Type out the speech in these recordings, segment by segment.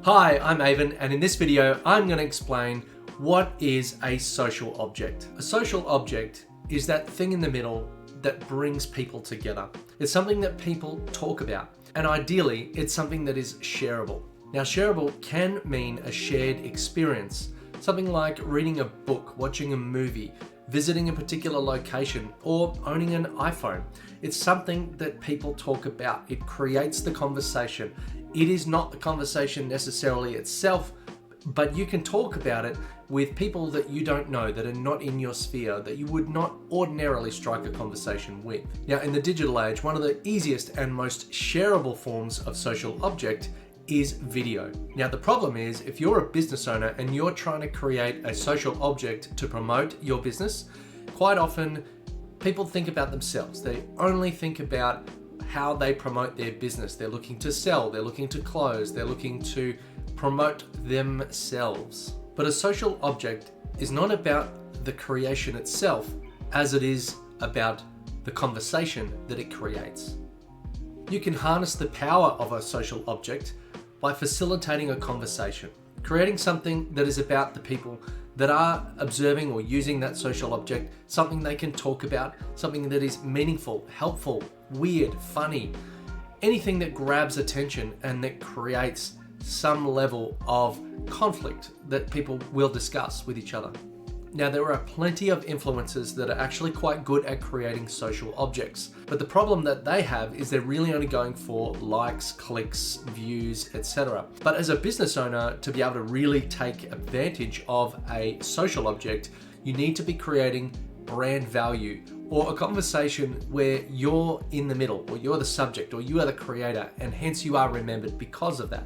Hi, I'm Avon, and in this video, I'm going to explain what is a social object. A social object is that thing in the middle that brings people together. It's something that people talk about, and ideally, it's something that is shareable. Now, shareable can mean a shared experience, something like reading a book, watching a movie, visiting a particular location, or owning an iPhone. It's something that people talk about. It creates the conversation. It is not the conversation necessarily itself, but you can talk about it with people that you don't know, that are not in your sphere, that you would not ordinarily strike a conversation with. Now, in the digital age, one of the easiest and most shareable forms of social object is video. Now, the problem is if you're a business owner and you're trying to create a social object to promote your business, quite often people think about themselves. They only think about how they promote their business. They're looking to sell, they're looking to close, they're looking to promote themselves. But a social object is not about the creation itself as it is about the conversation that it creates. You can harness the power of a social object by facilitating a conversation, creating something that is about the people that are observing or using that social object, something they can talk about, something that is meaningful, helpful, weird, funny, anything that grabs attention and that creates some level of conflict that people will discuss with each other. Now, there are plenty of influencers that are actually quite good at creating social objects, but the problem that they have is they're really only going for likes, clicks, views, etc. But as a business owner, to be able to really take advantage of a social object, you need to be creating brand value or a conversation where you're in the middle, or you're the subject, or you are the creator, and hence you are remembered because of that.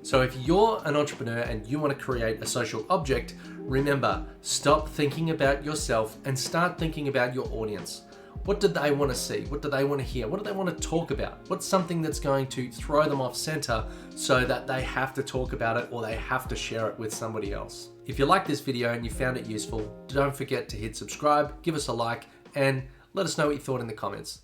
So if you're an entrepreneur and you want to create a social object, remember, stop thinking about yourself and start thinking about your audience. What do they want to see? What do they want to hear? What do they want to talk about? What's something that's going to throw them off center so that they have to talk about it or they have to share it with somebody else? If you liked this video and you found it useful, don't forget to hit subscribe, give us a like, and let us know what you thought in the comments.